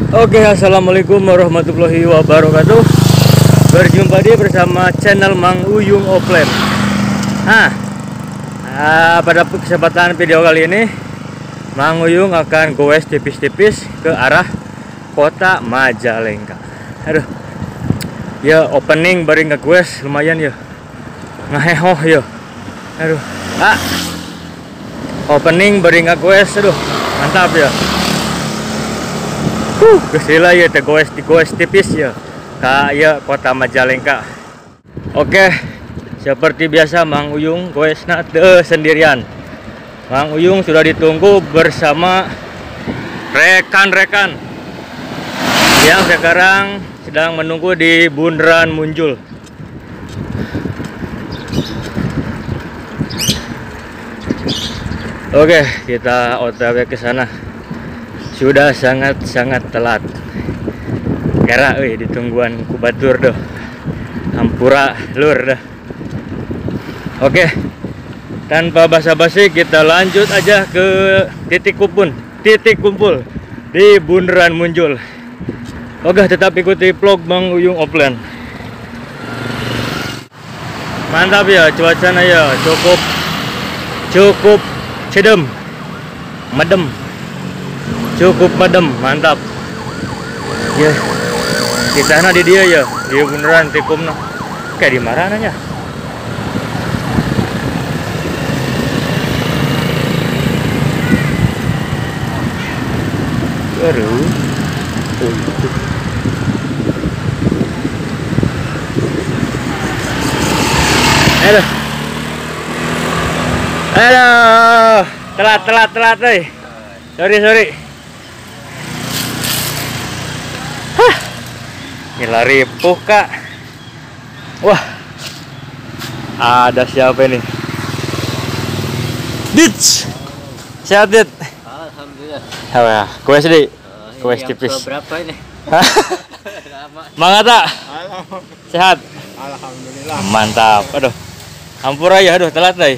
Oke, assalamualaikum warahmatullahi wabarakatuh. Berjumpa dia bersama channel Mang Uyung Offline. Pada kesempatan video kali ini, Mang Uyung akan goes tipis-tipis ke arah kota Majalengka. Aduh, ya opening bari ngegoes lumayan ya, ngahehoh ya. Aduh, opening bari ngegoes, aduh mantap ya. Kesila ya goes tipis ya kayak kota Majalengka. Oke, seperti biasa Mang Uyung goes sendirian. Mang Uyung sudah ditunggu bersama rekan-rekan yang sekarang sedang menunggu di Bundaran Munjul. Oke, kita OTW ke sana. Sudah sangat telat. Kira ditungguan kubatur doh. Hampura lur dah. Oke. Tanpa basa-basi kita lanjut aja ke titik kumpul di Bundaran Munjul. Oke, tetap ikuti vlog Mang Uyung Offline. Mantap ya cuacanya ya, cukup medem. Cukup medem, mantap. Ya, di sana di dia ya, di bundaran tikumna. Kayak di mana nanya? Baru. Oh, itu. Aduh, telat, sorry. Gila ripuh kak. Wah, ada siapa ini? Dits, sehat Dit? Alhamdulillah. Ya, kue sedih, kue tipis. Berapa ini? Mangata, sehat? Alhamdulillah. Mantap. Aduh, ampura ya, aduh telat deh.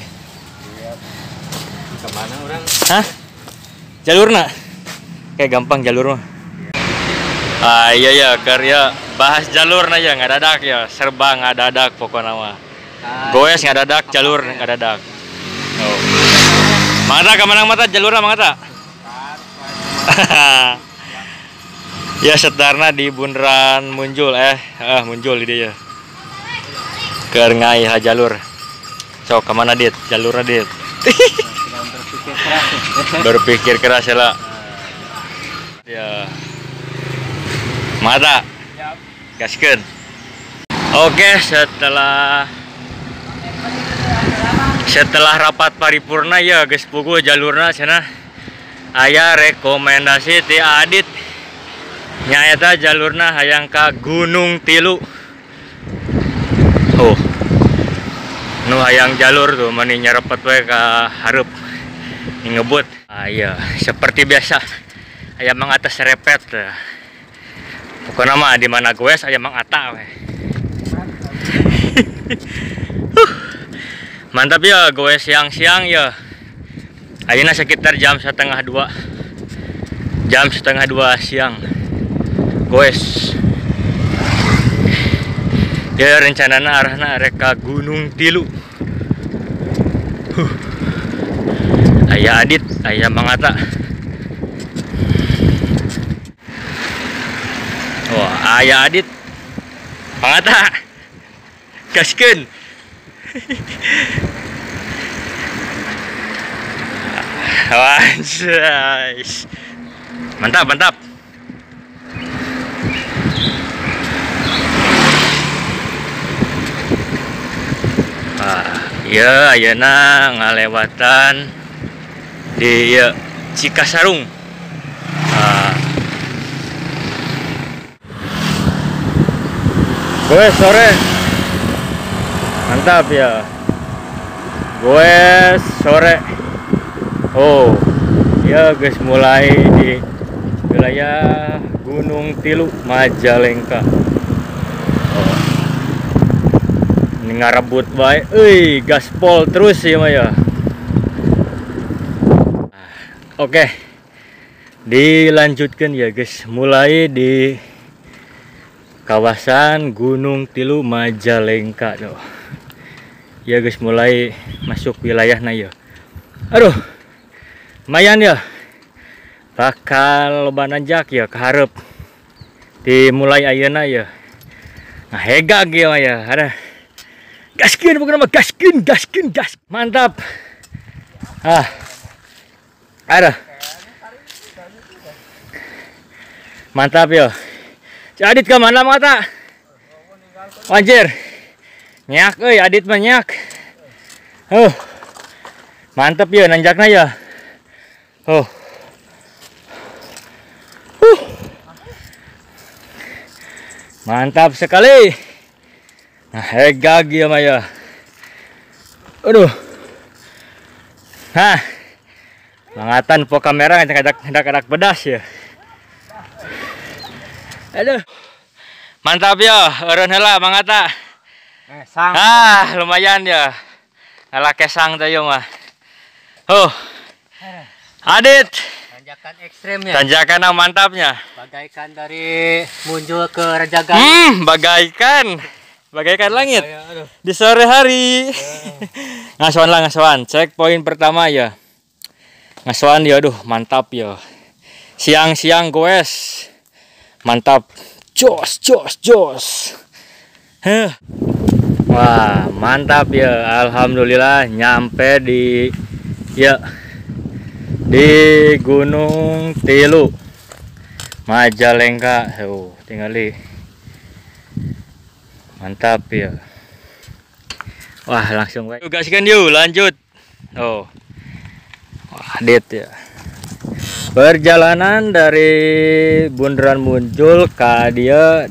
Kemana orang? Hah? Jalurna? Kayak gampang jalur mah. Iya ya, karya bahas jalur aja nggak dadak ya, serba nggak dadak pokoknya mah. Goes nggak dadak, jalur nggak dadak. Oh. Mangata kemana mata jalurnya mangata? Ya setarna di Bundaran Munjul Munjul di dia. Kerengai jalur. So kemana Dit? Jalurnya Dit? Berpikir keras ya lah. Ya. Mata. Gaskeun. Oke, setelah rapat paripurna ya geus puguh jalurna cenah. Aya rekomendasi ti Adit. Nyaeta jalurna hayang ka Gunung Tilu. Oh. Nu hayang jalur tuh mani nyerepet we ka hareup. Ngebut. Iya, seperti biasa. Aya Mang Ata serepet. Pokoknya mah di mana goes aya Mang Ata we. Mantap ya goes siang-siang ya. Ayeuna sekitar jam setengah 2. Jam setengah 2 siang. Goes. Ya rencanana arahna arek ka Gunung Tilu. Aya Adit, aya Mang Ata. Wah, aya Adit. Mang Ata. Gaskeun. Wah, mantap. Ya ayeuna ngalewatan di Cikasarung. Goes sore. Mantap ya. Goes sore. Oh, ya guys mulai di wilayah Gunung Tilu Majalengka. Oh. Ini ngarebut bae, gaspol terus ya mah ya. Oke, Dilanjutkan ya guys, mulai di kawasan Gunung Tilu Majalengka tuh. Ya guys, mulai masuk wilayah na ya. Aduh, lumayan ya. Bakal loba nanjak ya keharap. Dimulai ayeuna ya. Nah, hegag ya. Ada. Gaskeun pokoknya mah gaskeun. Mantap. Ada. Mantap ya. Si Adit ke mana mata? Anjir. Nyak euy, Adit mah nyak. Mantap ya nanjakna ya. Mantap sekali. Nah, hegag ya Maya. Aduh. Nah. Mangatan po kamera hendak pedas ya. Aduh. Mantap ya, eureun heula mangata. Sang. Lumayan ya. Ngalah kesang teh mah. Adit. Tanjakan ekstremnya. Tanjakan yang mantapnya. Bagaikan dari muncul ke Rajagan. Bagaikan langit di sore hari. Ngasuan. Cek poin pertama ya. Ngasuan ya, aduh mantap ya. Siang-siang goes. Mantap. Jos. Wah, mantap ya. Alhamdulillah nyampe di Gunung Tilu Majalengka. Tinggal di. Mantap ya. Wah, langsung baik. Gaskan yuk, lanjut. Wah, Adit ya. Perjalanan dari Bundaran Muncul ke dia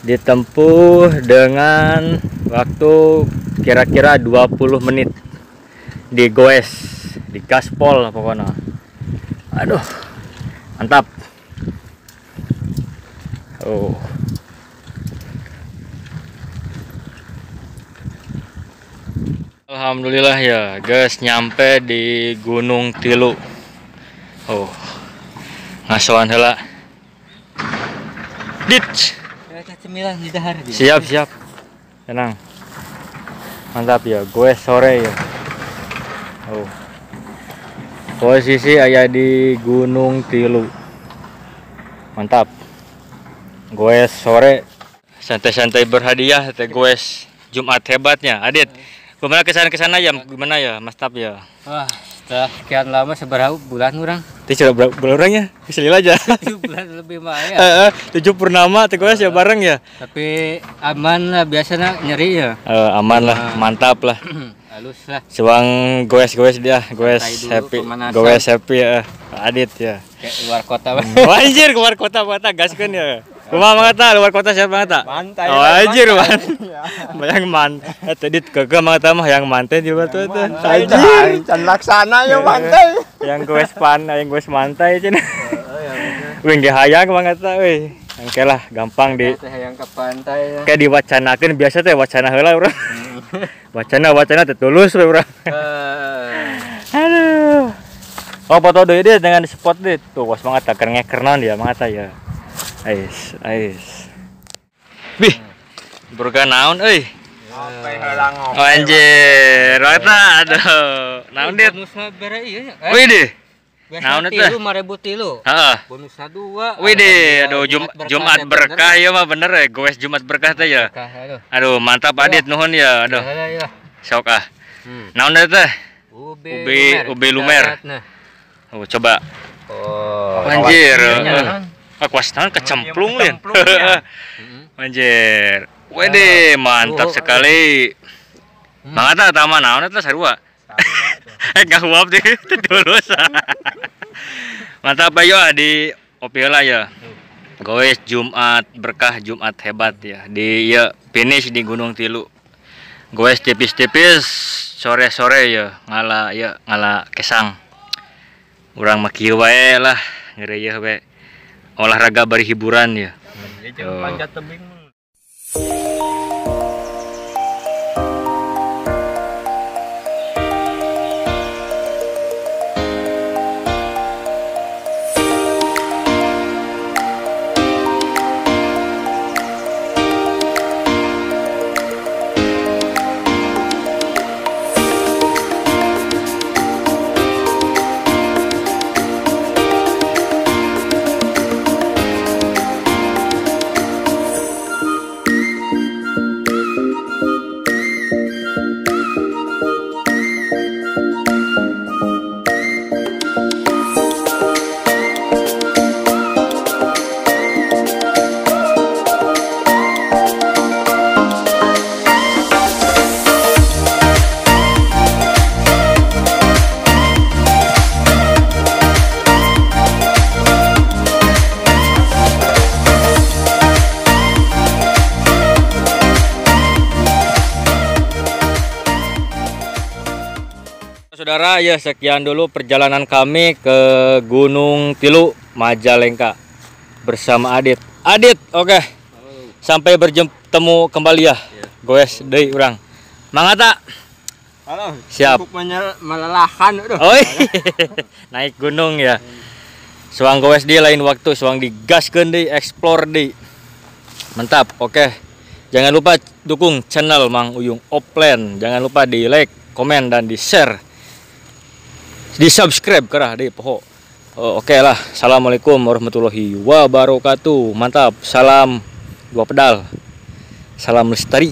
ditempuh dengan waktu kira-kira 20 menit. Digoes, digaspol pokoknya. Aduh. Mantap. Alhamdulillah ya guys, nyampe di Gunung Tilu. Ngasuhan heula. Dit. Siap. Tenang. Mantap ya, gue sore ya. Posisi aya di Gunung Tilu. Mantap. Gue sore santai-santai berhadiah teh gue Jumat hebatnya. Adit. Gimana kesana ya? Gimana ya, Mas Tap ya? Wah, setelah sekian lama seberapa bulan orang? Sudah berapa orangnya? Keselil aja. 7 bulan lebih mah ya. 7 purnama teh ya bareng ya. Tapi aman lah, biasanya nyeri ya. Aman lah, mantap lah. Halus lah. Sewang goes dia, happy ya. Adit ya. Kayak luar kota banget. Anjir, keluar kota gaskeun ya. Kumaha mangata luar kota siapa mangata? Mantai. Anjir, man. Bayang man. Tadi kagak mangata mah yang mantai di luar tuh. Anjir, can laksana ya mantai. Yang goes mantai cenah. Wing dihayang mangata euy. Engke lah gampang di hayang ke pantai. Kayak diwacanakeun biasa teh wacana heula urang. Wacana teh tulus we urang. Aduh. Foto deui dia dengan spot dia. Tuh, was mangata keur ngeker naon dia mangata ya. Ais. Bih. Burga naon euy? Sampai helang ngopi. Anjir, rata aduh. Naon dit? Bonusna bere ieu nya. Wih deh. Naon eta? 5.000 tilu. Heeh. Bonusna 2. Wih deh, aduh Jumat berkah ya mah bener ya, goes Jumat berkah teh ya. Aduh, mantap Adit nuhun ya. Aduh. Sok ah. Naon eta? Ubi lumer. Coba. Anjir. Kuas tangan kecemplung lin. Anjir. Wede, mantap sekali. Mangata taman naon eta sarua? Enggak huap deh, tulus. Mantap ayo di Opiola ya. Goes Jumat berkah, Jumat hebat ya. Di finish di Gunung Tilu. Goes tipis-tipis sore-sore ya, ngala kesang. Urang mah kieu wae lah, ngeureuyeuh we. Olahraga bari hiburan ya. Panjat tebing. saudara, ya sekian dulu perjalanan kami ke Gunung Tilu, Majalengka bersama Adit. Adit, oke. Sampai bertemu kembali ya. Goes deui urang. Mangata. Halo. Siap. Cukup melelahkan. Oh, naik gunung ya. Suang goes di lain waktu, suang digaskeun deui, explore deui. Mantap, oke. Jangan lupa dukung channel Mang Uyung Offline. Jangan lupa di like, komen, dan di share. Di subscribe kerah deh poho. Oke lah. Assalamualaikum warahmatullahi wabarakatuh. Mantap. Salam dua pedal. Salam lestari.